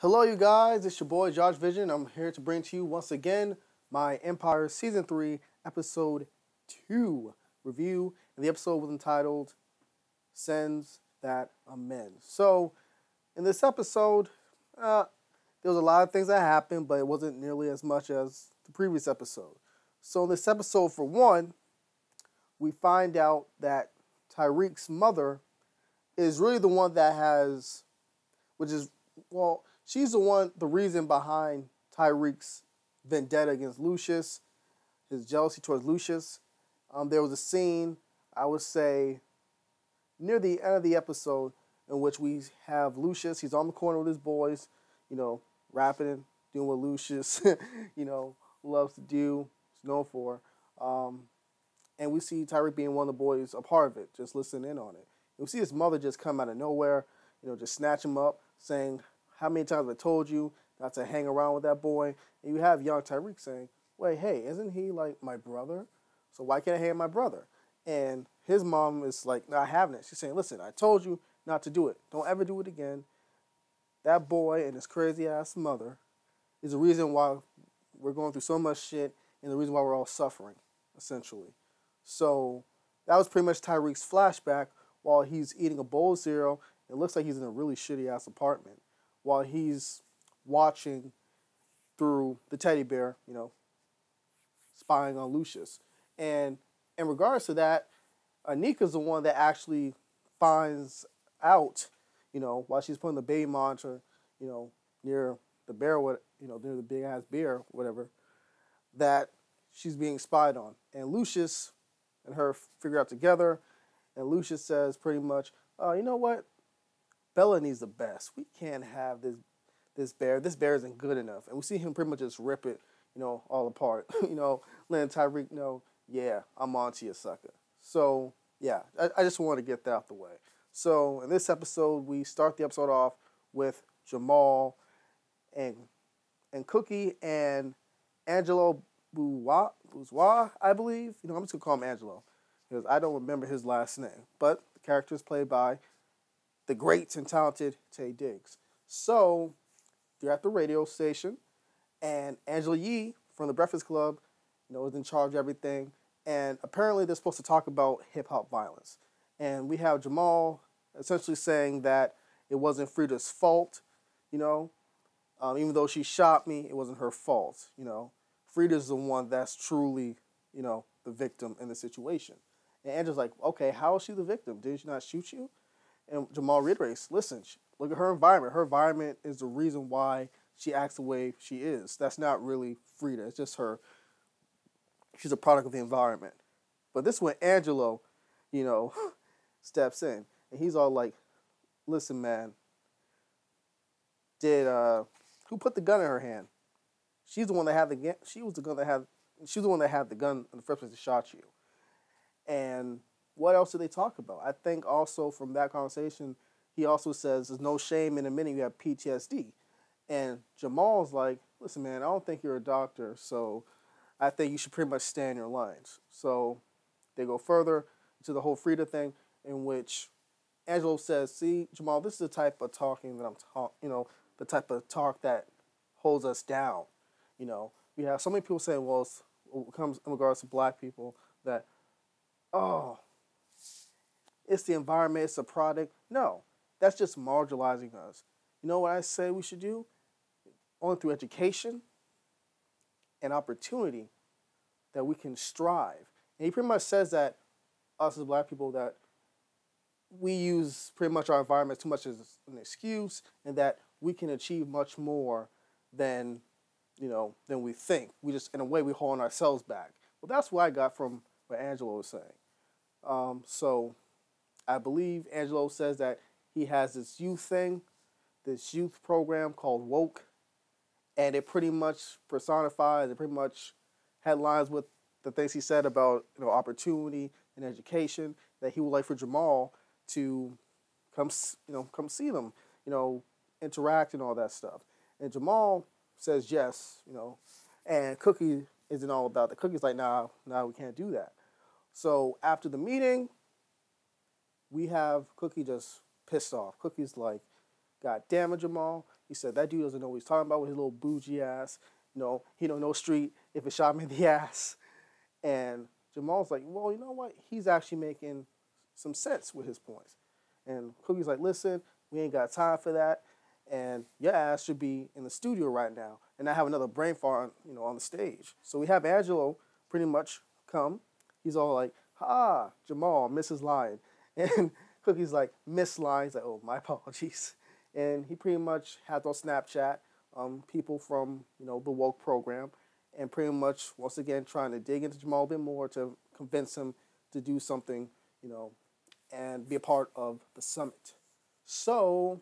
Hello, you guys. It's your boy Josh Vision. I'm here to bring to you once again my Empire Season 3, Episode 2 review. And the episode was entitled Sins That Amend. So, in this episode, there was a lot of things that happened, but it wasn't nearly as much as the previous episode. So, in this episode, for one, we find out that Tyreek's mother is really the one that has, she's the reason behind Tyreek's vendetta against Lucius, his jealousy towards Lucius. There was a scene, I would say, near the end of the episode in which we have Lucius. He's on the corner with his boys, rapping and doing what Lucius, loves to do, he's known for. And we see Tyreek being one of the boys a part of it, just listening in on it. And we see his mother just come out of nowhere, just snatch him up, saying, "How many times have I told you not to hang around with that boy?" And you have young Tyreek saying, "Wait, hey, isn't he like my brother? So why can't I hang with my brother?" And his mom is like not having it. She's saying, "Listen, I told you not to do it. Don't ever do it again. That boy and his crazy ass mother is the reason why we're going through so much shit and the reason why we're all suffering, essentially." So that was pretty much Tyreek's flashback while he's eating a bowl of cereal. It looks like he's in a really shitty ass apartment while he's watching through the teddy bear, spying on Lucius. And in regards to that, Anika's the one that actually finds out, while she's putting the baby monitor, near the bear, near the big ass bear, whatever, that she's being spied on. And Lucius and her figure out together, and Lucius says pretty much, you know what? Bella needs the best. We can't have this bear. This bear isn't good enough. And we see him pretty much just rip it, all apart. Letting Tyreek know, yeah, I'm on to you, sucker. So, yeah, I just want to get that out the way. So, in this episode, we start the episode off with Jamal and Cookie and Angelo Bourgeois, I believe. I'm just going to call him Angelo because I don't remember his last name. But the character is played by the great and talented Taye Diggs. So, they're at the radio station, and Angela Yee from the Breakfast Club, is in charge of everything. And apparently they're supposed to talk about hip-hop violence. And we have Jamal essentially saying that it wasn't Frida's fault, even though she shot me, it wasn't her fault, Frida's the one that's truly, the victim in the situation. And Angela's like, okay, how is she the victim? Did she not shoot you? And Jamal reiterates, listen, look at her environment. Her environment is the reason why she acts the way she is. That's not really Frida. It's just her. She's a product of the environment. But this is when Angelo, steps in. And he's all like, listen, man, who put the gun in her hand? She's the one that had the gun. She was the one that had the gun in the first place that shot you. And what else do they talk about? I think also from that conversation, he also says there's no shame in admitting you have PTSD. And Jamal's like, listen, man, I don't think you're a doctor, so I think you should pretty much stand your lines. So they go further to the whole Frida thing, in which Angelo says, see, Jamal, this is the type of talking that the type of talk that holds us down. We have so many people saying, well, it comes in regards to black people that, oh, it's the environment, it's a product. No, that's just marginalizing us. You know what I say we should do? Only through education and opportunity that we can strive. And he pretty much says that us as black people, that we use pretty much our environment too much as an excuse, and that we can achieve much more than we think. We just, in a way, we hold ourselves back. Well, that's what I got from what Angelo was saying. So I believe Angelo says that he has this youth program called Woke, and it pretty much personifies, it pretty much headlines with the things he said about opportunity and education, that he would like for Jamal to come see them, interact and all that stuff. And Jamal says yes, and Cookie isn't all about that. Cookie's like, nah, we can't do that. So after the meeting, we have Cookie just pissed off. Cookie's like, God damn it, Jamal. He said, that dude doesn't know what he's talking about with his little bougie ass. He don't know street if it shot him in the ass. And Jamal's like, well, you know what? He's actually making some sense with his points. And Cookie's like, listen, we ain't got time for that. And your ass should be in the studio right now and not have another brain fart, on the stage. So we have Angelo pretty much come. He's all like, Jamal, Mrs. Lion. And Cookie's like, Miss Lion. He's like, oh, my apologies. And he pretty much had on Snapchat people from, the woke program, and pretty much, once again, trying to dig into Jamal a bit more to convince him to do something, and be a part of the summit. So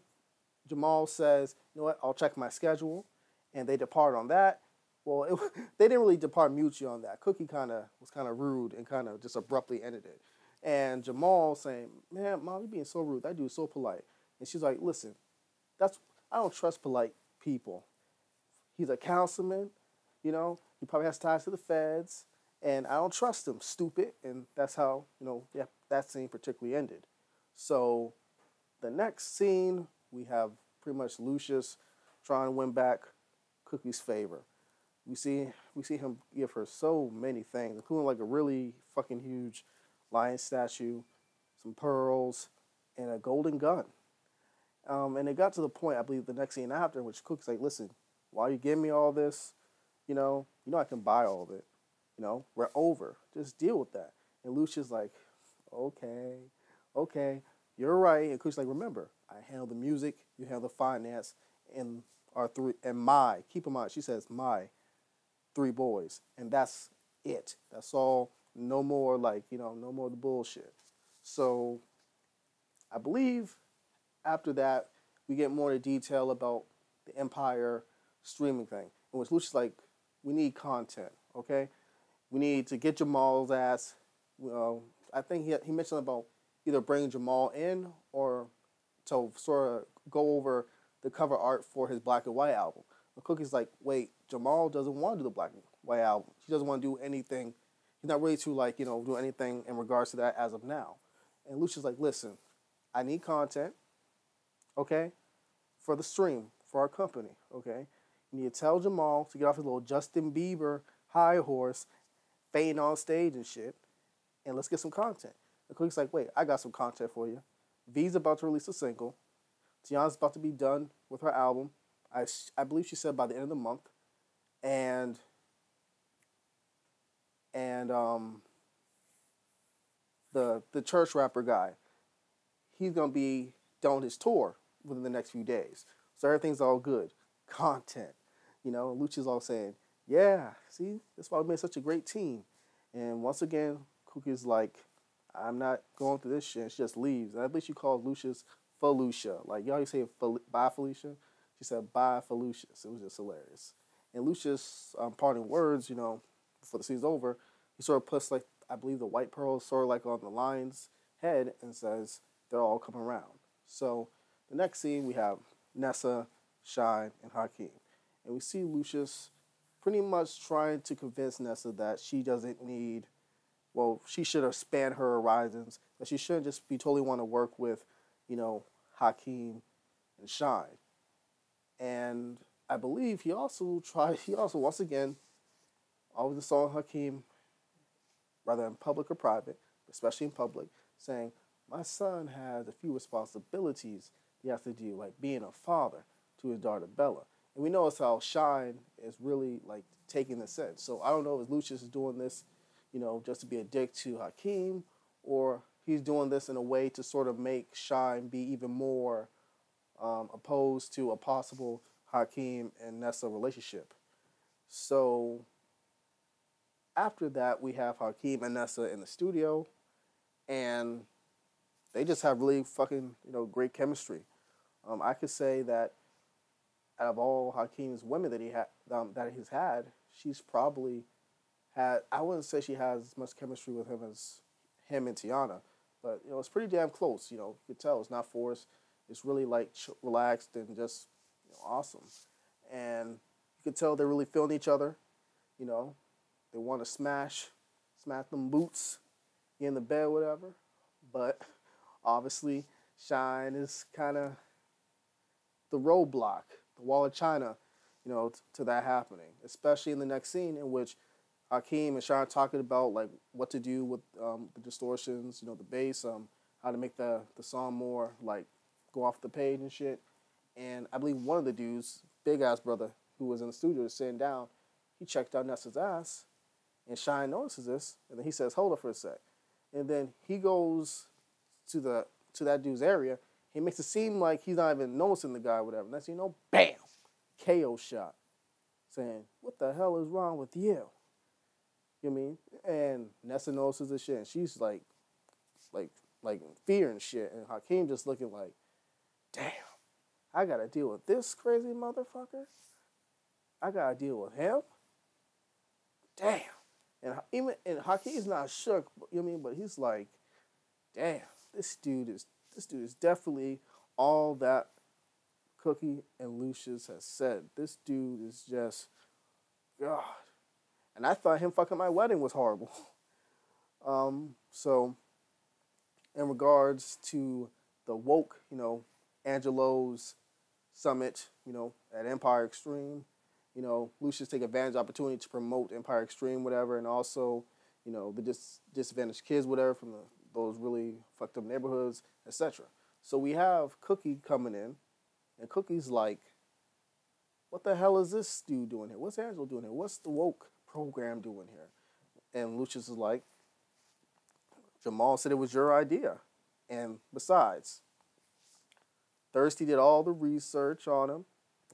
Jamal says, you know what, I'll check my schedule, and they depart on that. Well, they didn't really depart mutually on that. Cookie was kind of rude and kind of just abruptly ended it. And Jamal saying, man, Mom, you're being so rude. That dude's so polite. And she's like, listen, I don't trust polite people. He's a councilman, he probably has ties to the feds, and I don't trust him, stupid. And that's how, that scene particularly ended. So the next scene, we have pretty much Lucius trying to win back Cookie's favor. We see him give her so many things, including like a really fucking huge lion statue, some pearls, and a golden gun. And it got to the point, I believe, the next scene after, in which Cookie's like, listen, while you give me all this, I can buy all of it. We're over. Just deal with that. And Lucius like, okay, you're right. And Cookie's like, remember, I handle the music, you handle the finance, and keep in mind, she says, my 3 boys. And that's it. That's all. No more no more of the bullshit. So I believe after that, we get more into detail about the Empire streaming thing, in which Lucius like, we need content, okay? We need to get Jamal's ass. I think he mentioned about either bringing Jamal in or to sort of go over the cover art for his Black and White album. But Cookie's like, wait, Jamal doesn't want to do the Black and White album. He doesn't want to do anything. He's not ready to do anything in regards to that as of now. And Lucius like, listen, I need content, okay, for the stream, for our company, okay? You need to tell Jamal to get off his little Justin Bieber high horse, fainting on stage and shit, and let's get some content. And Cookie's like, wait, I got some content for you. V's about to release a single. Tiana's about to be done with her album. I believe she said by the end of the month. And the church rapper guy, he's going to be done with his tour within the next few days. So everything's all good. Content. Lucia's all saying, yeah, see, that's why we made such a great team. And once again, Cookie's like, I'm not going through this shit. And she just leaves. And I believe she calls Lucius Felicia. Like, y'all say bye, Felicia? She said, bye, Felicius. It was just hilarious. And Lucius, parting words, before the scene's over, he sort of puts, like, I believe the white pearls sort of like on the lion's head and says, they're all coming around. So the next scene, we have Nessa, Shine, and Hakeem. And we see Lucius pretty much trying to convince Nessa that she doesn't need, she should expand her horizons, that she shouldn't just be totally want to work with, Hakeem and Shine. And I believe he also once again, always saw Hakeem, rather in public or private, especially in public, saying, my son has a few responsibilities he has to do, like being a father to his daughter Bella. And we notice how Shine is really like taking the sense. So I don't know if Lucius is doing this, just to be a dick to Hakeem, or he's doing this in a way to sort of make Shine be even more opposed to a possible Hakeem and Nessa relationship. So after that, we have Hakeem and Nessa in the studio, and they just have really fucking, great chemistry. I could say that out of all Hakeem's women that he's had, she's probably had, I wouldn't say she has as much chemistry with him as him and Tiana, but, it's pretty damn close. You could tell it's not forced. It's really like relaxed and just awesome. And you could tell they're really feeling each other. They want to smash them boots in the bed, whatever. But obviously, Shine is kind of the roadblock, the wall of China, to that happening. Especially in the next scene in which Hakeem and Sean talking about like what to do with the distortions, the bass, how to make the song more like go off the page and shit. And I believe one of the dudes, big ass brother, who was in the studio sitting down, he checked out Nessa's ass, and Shine notices this, and then he says, "Hold up for a sec," and then he goes to that dude's area. He makes it seem like he's not even noticing the guy, or whatever. Next thing you know, bam, KO shot, saying, "What the hell is wrong with you?" You know what I mean? And Nessa notices this shit, and she's like in fear and shit, and Hakeem just looking like, "Damn, I gotta deal with this crazy motherfucker. I gotta deal with him. Damn." And Hakeem's not shook, you know what I mean? But he's like, "Damn, this dude is definitely all that Cookie and Lucius has said. This dude is just God." And I thought him fucking my wedding was horrible. So in regards to the woke, Angelo's summit, at Empire Extreme, Lucius take advantage of the opportunity to promote Empire Extreme, whatever, and also, the disadvantaged kids, whatever, from those really fucked up neighborhoods, etc. So we have Cookie coming in, and Cookie's like, "What the hell is this dude doing here? What's Angelo doing here? What's the woke program doing here?" And Lucius is like, "Jamal said it was your idea. And besides, Thirsty did all the research on him,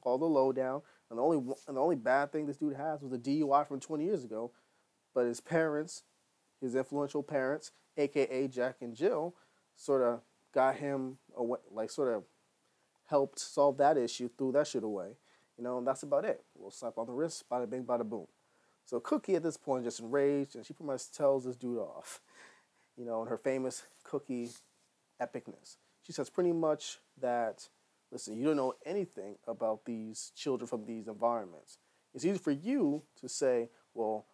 all the lowdown, and the only bad thing this dude has was a DUI from 20 years ago. But his parents, his influential parents, aka Jack and Jill, sort of got him away, like sort of helped solve that issue, threw that shit away, and that's about it. We'll slap on the wrist, bada bing, bada boom." So Cookie at this point just enraged, and she pretty much tells this dude off, in her famous Cookie epicness. She says pretty much that, "Listen, you don't know anything about these children from these environments. It's easy for you to say, well,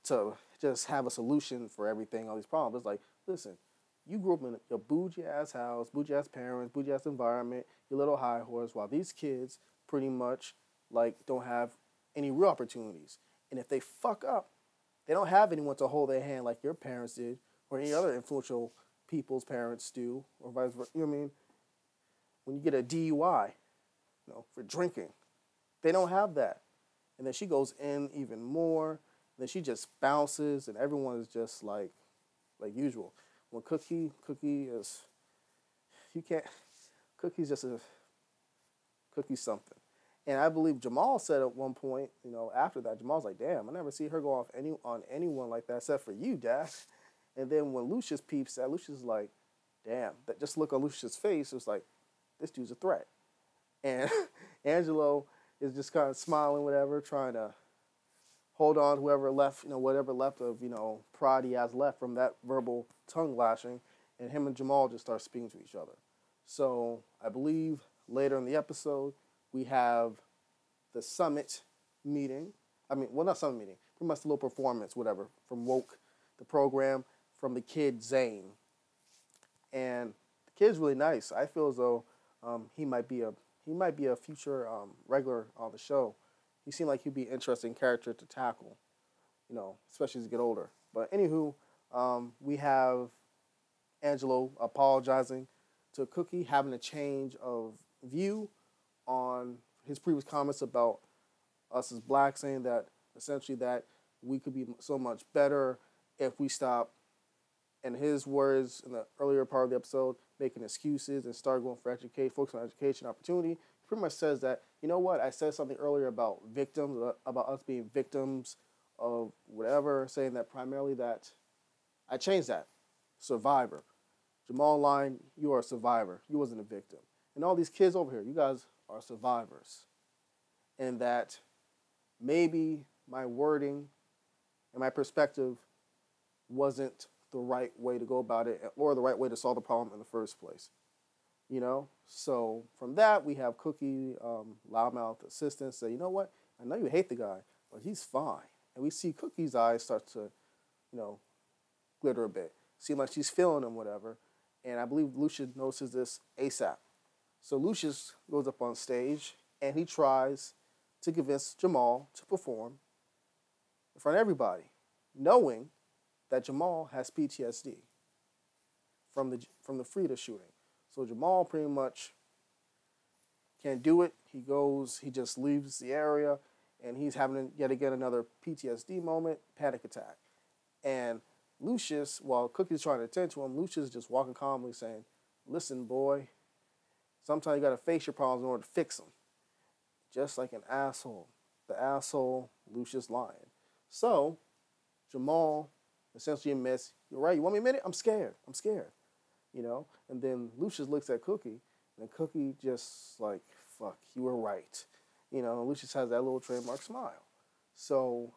to just have a solution for everything, all these problems. It's like, listen, you grew up in a bougie-ass house, bougie-ass parents, bougie-ass environment, your little high horse, while these kids pretty much, don't have any real opportunities. And if they fuck up, they don't have anyone to hold their hand like your parents did, or any other influential people's parents do, or vice versa." You know what I mean? When you get a DUI, for drinking, they don't have that. And then she goes in even more. Then she just bounces, and everyone is just like usual. When Cookie is, you can't, Cookie's just Cookie's something. And I believe Jamal said at one point, after that, Jamal's like, "Damn, I never see her go off on anyone like that except for you, Dad." And then when Lucius peeps that, Lucius is like, "Damn," that just look on Lucius' face, it was like, this dude's a threat. And Angelo is just kind of smiling, whatever, trying to hold on to whatever left of, pride he has left from that verbal tongue lashing. And him and Jamal just start speaking to each other. So I believe later in the episode, we have the summit meeting. Not summit meeting, pretty much the little performance, whatever, from Woke, the program, from the kid Zane. And the kid's really nice. I feel as though he might be a future regular on the show. He seemed like he'd be an interesting character to tackle, especially as you get older. But anywho, we have Angelo apologizing to Cookie, having a change of view on his previous comments about us as blacks, saying that essentially that we could be so much better if we stop, in his words in the earlier part of the episode, making excuses and start going for education, focus on education opportunity. He pretty much says that, you know what, I said something earlier about victims, about us being victims of whatever, saying that primarily that I changed that. Survivor. Jamal line, you are a survivor. You wasn't a victim. And all these kids over here, you guys are survivors. And that maybe my wording and my perspective wasn't the right way to go about it, or the right way to solve the problem in the first place. So from that, we have Cookie, loudmouth assistant, say, "You know what? I know you hate the guy, but he's fine." And we see Cookie's eyes start to, glitter a bit. Seem like she's feeling him, whatever. And I believe Lucia notices this ASAP. So Lucius goes up on stage and he tries to convince Jamal to perform in front of everybody, knowing that Jamal has PTSD from the Frida shooting. So Jamal pretty much can't do it. He just leaves the area, and he's having yet again another PTSD moment, panic attack. And Lucius, while Cookie's trying to attend to him, Lucius is just walking calmly saying, listen, boy, sometimes you got to face your problems in order to fix them. Just like an asshole. The asshole, Lucius Lyon. So, Jamal essentially admits, you're right, you want me a minute? I'm scared. And then Lucius looks at Cookie, and Cookie just like, fuck, you were right. Lucius has that little trademark smile. So,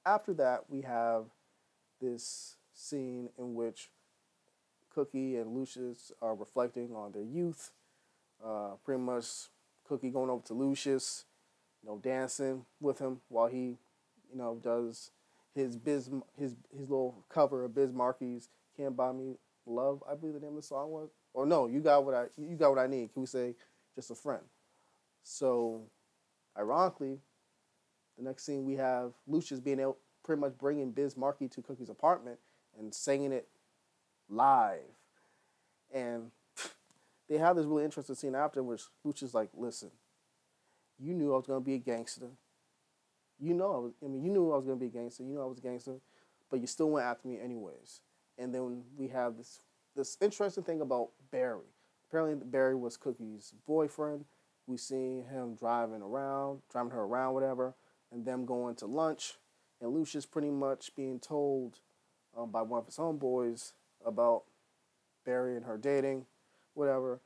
after that, we have this scene in which Cookie and Lucius are reflecting on their youth. Pretty much Cookie going over to Lucius, dancing with him while he, does his little cover of Biz Markie's "Can't Buy Me Love," I believe the name of the song was. Or no, you got what I need. Can we say just a friend? So, ironically, the next scene we have Lucius being able, pretty much bringing Biz Markie to Cookie's apartment and singing it live. And they have this really interesting scene after which Lucius is like, listen, you knew I was going to be a gangster. You knew I was going to be a gangster. You know I was a gangster, but you still went after me anyways. And then we have this interesting thing about Barry. Apparently Barry was Cookie's boyfriend. We see him driving her around, whatever, and them going to lunch. And Lucius pretty much being told by one of his homeboys about Barry and her dating, whatever.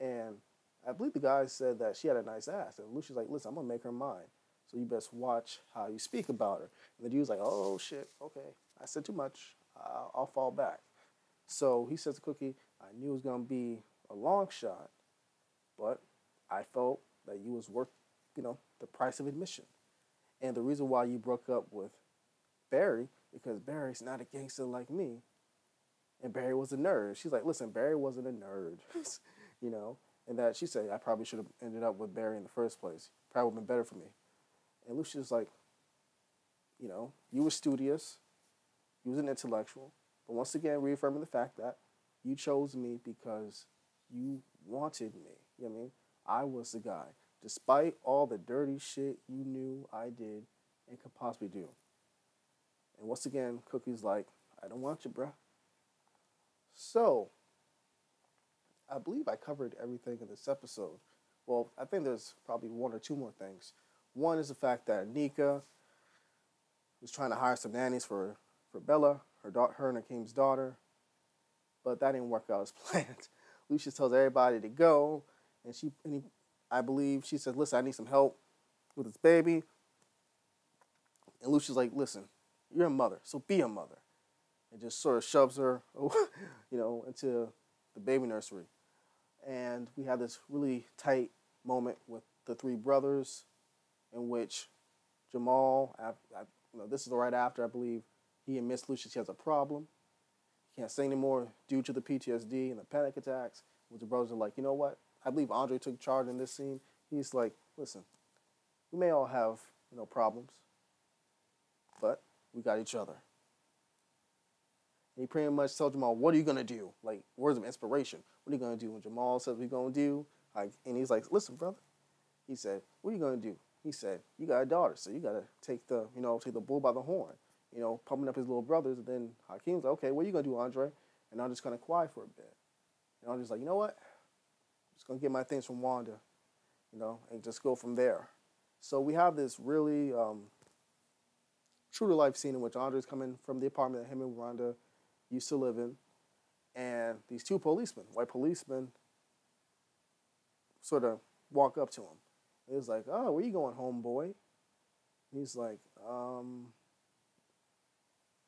And I believe the guy said that she had a nice ass. And Lucius like, listen, I'm going to make her mine. So you best watch how you speak about her. And the dude's like, oh, shit, okay. I said too much. I'll fall back. So he says to Cookie, I knew it was going to be a long shot, but I felt that you was worth, the price of admission. And the reason why you broke up with Barry, because Barry's not a gangster like me, and Barry was a nerd. She's like, listen, Barry wasn't a nerd, and that she said, I probably should have ended up with Barry in the first place. Probably would have been better for me. And Lucius like, you were studious, you was an intellectual, but once again, reaffirming the fact that you chose me because you wanted me. You know what I mean? I was the guy. Despite all the dirty shit you knew I did and could possibly do. And once again, Cookie's like, I don't want you, bruh. So, I believe I covered everything in this episode. Well, I think there's probably one or two more things. One is the fact that Nika was trying to hire some nannies for Bella, her and Akeem's daughter, but that didn't work out as planned. Lucius tells everybody to go, and I believe she said, listen, I need some help with this baby. And Lucius like, listen, you're a mother, so be a mother. And just sort of shoves her, into the baby nursery. And we have this really tight moment with the three brothers in which Jamal, this is right after, I believe, he admits Lucius has a problem. He can't say anymore due to the PTSD and the panic attacks. Which the brothers are like, you know what? I believe Andre took charge in this scene. He's like, listen, we may all have, problems, but we got each other. And he pretty much told Jamal, what are you going to do? Like, words of inspiration. What are you going to do? When Jamal says, what are you going to do? And he's like, listen, brother. He said, what are you going to do? He said, you got a daughter, so you got to take the bull by the horn. Pumping up his little brothers. And then Hakeem's like, okay, what are you going to do, Andre? And I'm just going to quiet for a bit. And I'm just like, you know what? I'm just going to get my things from Wanda, and just go from there. So we have this really true-to-life scene in which Andre's coming from the apartment that him and Wanda used to live in. And these two policemen, white policemen, sort of walk up to him. And he's like, oh, where you going, homeboy? He's like,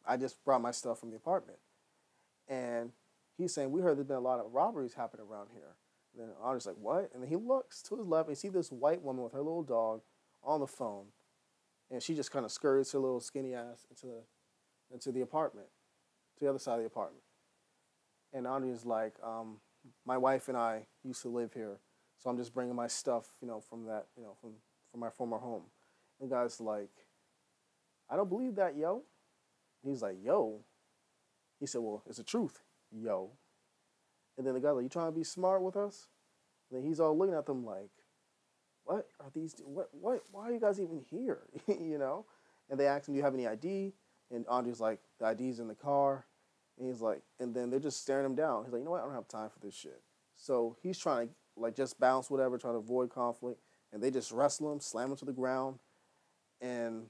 I just brought my stuff from the apartment. And he's saying, we heard there's been a lot of robberies happening around here. And then Andre's like, what? And then he looks to his left and see this white woman with her little dog on the phone. And she just kind of scurries her little skinny ass into the apartment, to the other side of the apartment. And Andre's like, my wife and I used to live here. So I'm just bringing my stuff, from that, from my former home. And the guy's like, I don't believe that, yo. He's like, yo. He said, well, it's the truth, yo. And then the guy's like, you trying to be smart with us? And then he's all looking at them like, what are these, why are you guys even here? And they ask him, do you have any ID? And Andre's like, the ID's in the car. And he's like, and then they're just staring him down. He's like, you know what? I don't have time for this shit. So he's trying to just bounce whatever, trying to avoid conflict. And they just wrestle him, slam him to the ground. And,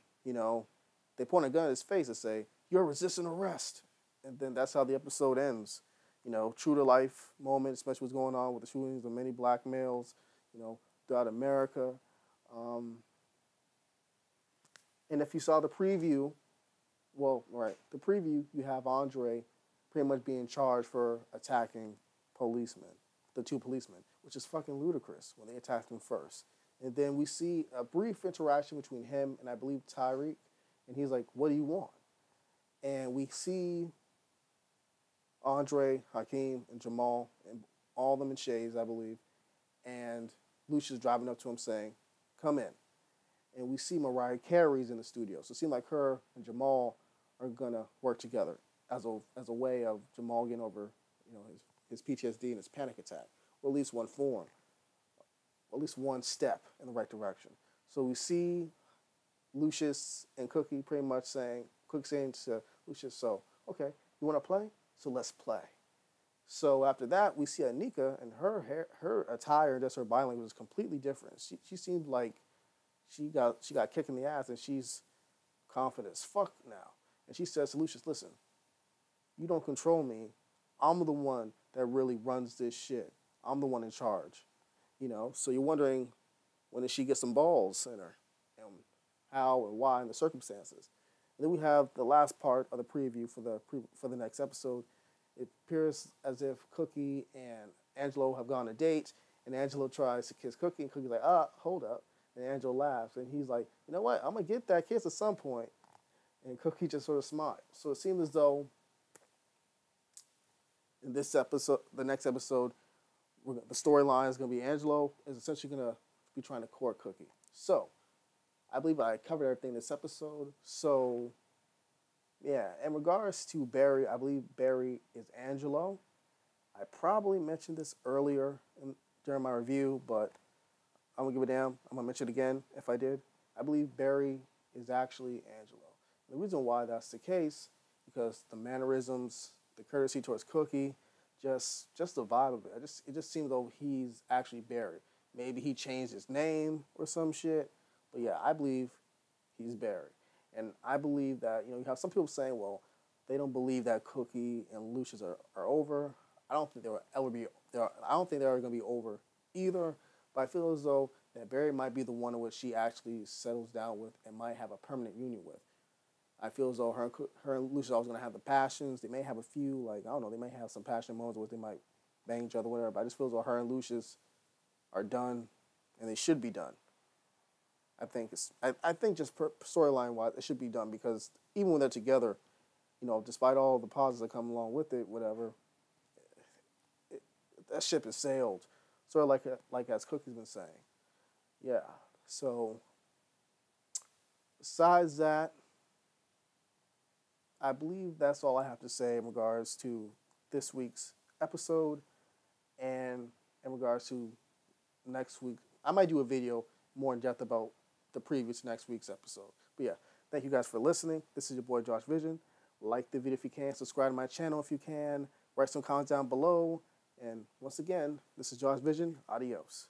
they point a gun at his face and say, you're resisting arrest. And then that's how the episode ends. True to life moment, especially what's going on with the shootings of many black males, throughout America. And if you saw the preview, the preview, you have Andre pretty much being charged for attacking the two policemen, which is fucking ludicrous when they attacked him first. And then we see a brief interaction between him and I believe Tyreek, and he's like, what do you want? And we see Andre, Hakeem, and Jamal, and all of them in shades, I believe, and Lucius driving up to him saying, come in. And we see Mariah Carey's in the studio. So it seems like her and Jamal are going to work together as a way of Jamal getting over, his PTSD and his panic attack, or at least one form, or at least one step in the right direction. So we see Lucius and Cookie pretty much saying to Lucius, so, okay, you want to play? So let's play. So after that, we see Anika, and her attire, just her body language, was completely different. She seemed like she got kicked in the ass, and she's confident as fuck now. And she says to Lucius, listen, you don't control me. I'm the one that really runs this shit. I'm the one in charge. So you're wondering, when did she get some balls in her? And how and why and the circumstances. And then we have the last part of the preview for the next episode. It appears as if Cookie and Angelo have gone on a date, and Angelo tries to kiss Cookie, and Cookie's like, hold up. And Angelo laughs, and he's like, you know what? I'm going to get that kiss at some point. And Cookie just sort of smiles. So it seems as though in this episode, the next episode, the storyline is going to be Angelo is essentially going to be trying to court Cookie. So I believe I covered everything in this episode. So, yeah, in regards to Barry, I believe Barry is Angelo. I probably mentioned this earlier during my review, but I'm going to give a damn. I'm going to mention it again if I did. I believe Barry is actually Angelo. And the reason why that's the case, because the mannerisms, the courtesy towards Cookie, just the vibe of it. It just seems though he's actually Barry. Maybe he changed his name or some shit. But yeah, I believe he's Barry. And I believe that, you have some people saying, well, they don't believe that Cookie and Lucius are over. I don't think they're ever going to be over either. But I feel as though that Barry might be the one in which she actually settles down with and might have a permanent union with. I feel as though her and Lucius are always going to have the passions. They may have a few, they may have some passionate moments where they might bang each other, whatever. But I just feel as though her and Lucius are done, and they should be done. I think just storyline wise, it should be done, because even when they're together, despite all the pauses that come along with it, whatever, that ship has sailed. Sort of like as Cookie's been saying. Yeah. So besides that, I believe that's all I have to say in regards to this week's episode, and in regards to next week. I might do a video more in depth about the previous next week's episode. But yeah, thank you guys for listening. This is your boy Josh Vision. Like the video if you can. Subscribe to my channel if you can. Write some comments down below. And once again, this is Josh Vision. Adios.